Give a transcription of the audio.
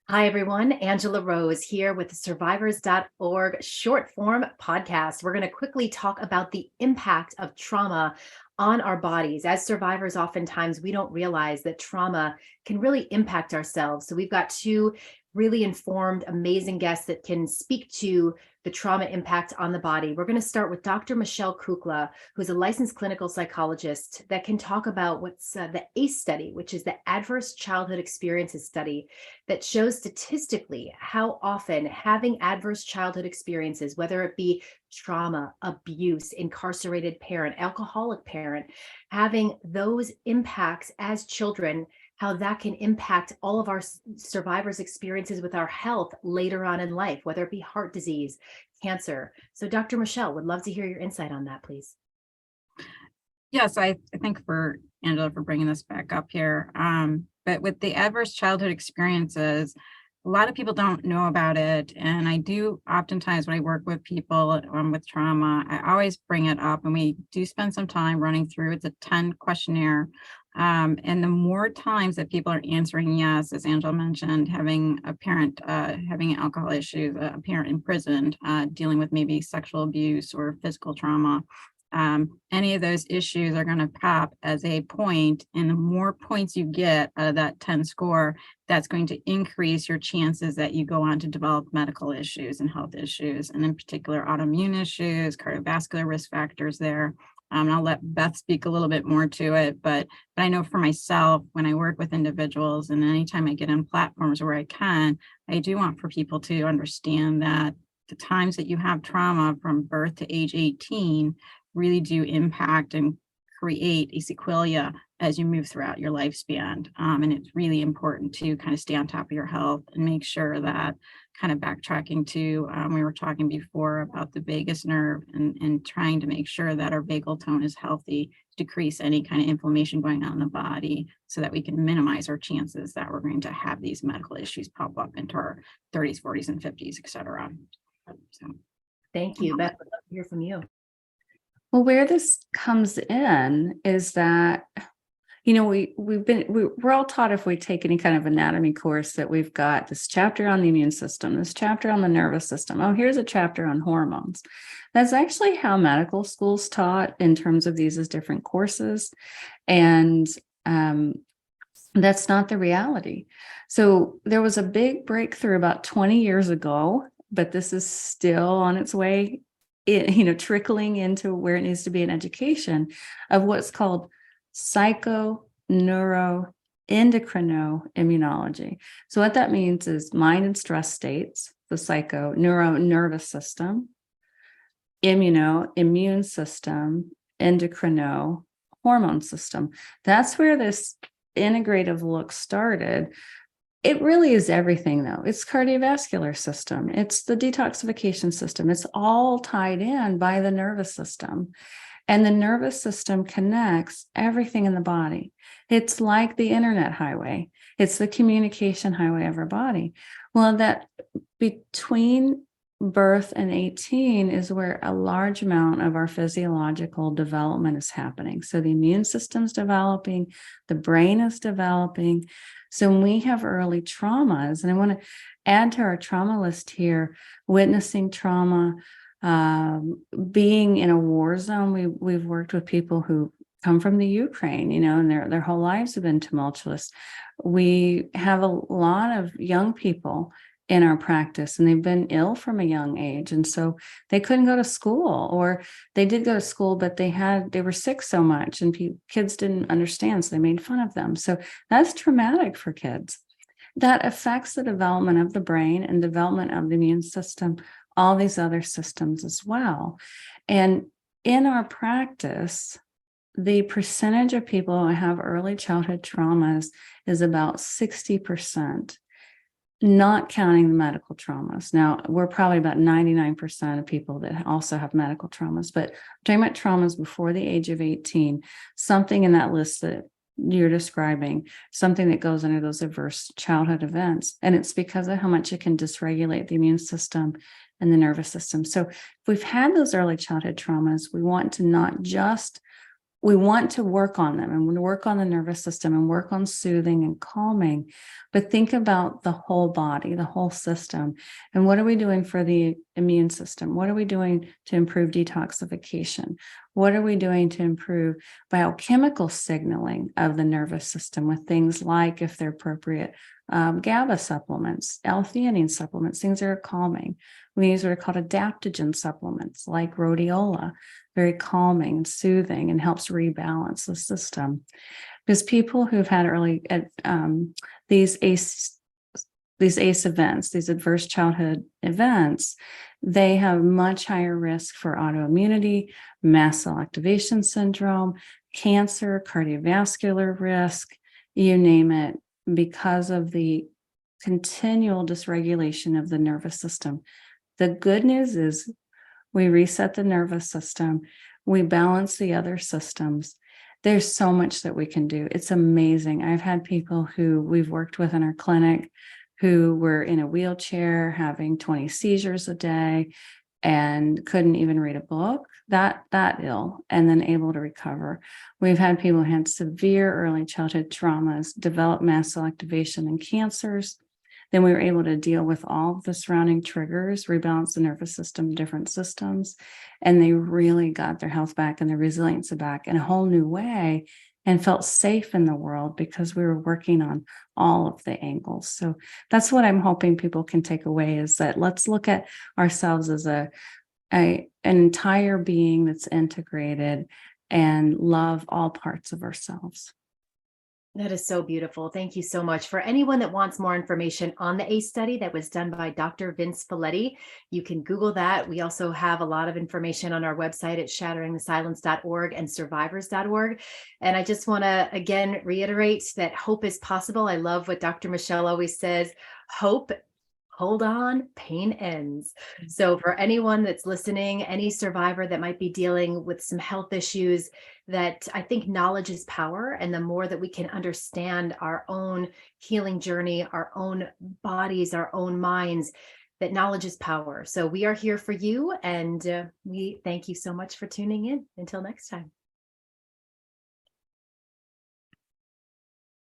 Hi, everyone. Angela Rose here with the survivors.org short form podcast. We're going to quickly talk about the impact of trauma on our bodies. As survivors, oftentimes we don't realize that trauma can really impact ourselves. So we've got two really informed, amazing guests that can speak to the trauma impact on the body. We're going to start with Dr. Michelle Kukla, who's a licensed clinical psychologist that can talk about what's the ACE study, which is the Adverse Childhood Experiences Study, that shows statistically how often having adverse childhood experiences, whether it be trauma, abuse, incarcerated parent, alcoholic parent, having those impacts as children, how that can impact all of our survivors' experiences with our health later on in life, whether it be heart disease, cancer. So Dr. Michelle, would love to hear your insight on that, please. Yes, I thank for Angela for bringing this back up here. But with the adverse childhood experiences, a lot of people don't know about it. And I do oftentimes when I work with people with trauma, I always bring it up and we do spend some time running through. It's a 10 questionnaire. And the more times that people are answering yes, as Angela mentioned, having a parent having alcohol issues, a parent imprisoned, dealing with maybe sexual abuse or physical trauma, any of those issues are going to pop as a point, and the more points you get out of that 10 score, that's going to increase your chances that you go on to develop medical issues and health issues, and in particular autoimmune issues, cardiovascular risk factors there. And I'll let Beth speak a little bit more to it, but I know for myself, when I work with individuals and anytime I get on platforms where I can, I do want for people to understand that the times that you have trauma from birth to age 18 really do impact and create a sequela as you move throughout your lifespan. And it's really important to kind of stay on top of your health and make sure that, kind of backtracking to, we were talking before about the vagus nerve and trying to make sure that our vagal tone is healthy, decrease any kind of inflammation going on in the body so that we can minimize our chances that we're going to have these medical issues pop up into our 30s, 40s, and 50s, et cetera. So, Thank you. Beth, would love to hear from you. Well, where this comes in is that, we're all taught, if we take any kind of anatomy course, that we've got this chapter on the immune system, this chapter on the nervous system. Oh, here's a chapter on hormones. That's actually how medical school's taught in terms of these as different courses. And that's not the reality. So there was a big breakthrough about 20 years ago, but this is still on its way, trickling into where it needs to be in education, of what's called psychoneuroendocrinoimmunology. So what that means is mind and stress states, the nervous system, immune system, endocrino, hormone system. That's where this integrative look started. It really is everything, though. It's cardiovascular system. It's the detoxification system. It's all tied in by the nervous system. And the nervous system connects everything in the body. It's like the internet highway. It's the communication highway of our body. Well, that between birth and 18 is where a large amount of our physiological development is happening. So the immune system's developing, the brain is developing. So when we have early traumas, and I want to add to our trauma list here, witnessing trauma, being in a war zone. We've worked with people who come from the Ukraine, and their whole lives have been tumultuous. We have a lot of young people in our practice, and they've been ill from a young age. And so they couldn't go to school, or they did go to school, but they were sick so much and kids didn't understand. So they made fun of them. So that's traumatic for kids. That affects the development of the brain and development of the immune system, all these other systems as well. And in our practice, the percentage of people who have early childhood traumas is about 60%. Not counting the medical traumas. Now, we're probably about 99% of people that also have medical traumas, but I'm talking about traumas before the age of 18, something in that list that you're describing, something that goes under those adverse childhood events. And it's because of how much it can dysregulate the immune system and the nervous system. So if we've had those early childhood traumas, we want to not just we want to work on them and work on the nervous system and work on soothing and calming, but think about the whole body, the whole system. And what are we doing for the immune system? What are we doing to improve detoxification? What are we doing to improve biochemical signaling of the nervous system with things like, if they're appropriate, GABA supplements, L-theanine supplements, things that are calming. We use what are called adaptogen supplements like rhodiola, very calming and soothing, and helps rebalance the system. Because people who've had early these ACE events, these adverse childhood events, they have much higher risk for autoimmunity, mast cell activation syndrome, cancer, cardiovascular risk, you name it, because of the continual dysregulation of the nervous system. The good news is we reset the nervous system, we balance the other systems. There's so much that we can do. It's amazing. I've had people who we've worked with in our clinic who were in a wheelchair having 20 seizures a day and couldn't even read a book, that ill, and then able to recover. We've had people who had severe early childhood traumas, develop mast cell activation and cancers. Then we were able to deal with all of the surrounding triggers, rebalance the nervous system, different systems, and they really got their health back and their resilience back in a whole new way and felt safe in the world because we were working on all of the angles. So that's what I'm hoping people can take away, is that let's look at ourselves as an entire being that's integrated and love all parts of ourselves. That is so beautiful. Thank you so much. For anyone that wants more information on the ACE study that was done by Dr. Vince Folletti, you can Google that. We also have a lot of information on our website at shatteringthesilence.org and survivors.org. And I just want to, again, reiterate that hope is possible. I love what Dr. Michelle always says, hope, hold on, pain ends. So for anyone that's listening, any survivor that might be dealing with some health issues, that I think knowledge is power. And the more that we can understand our own healing journey, our own bodies, our own minds, that knowledge is power. So we are here for you. And we thank you so much for tuning in. Until next time.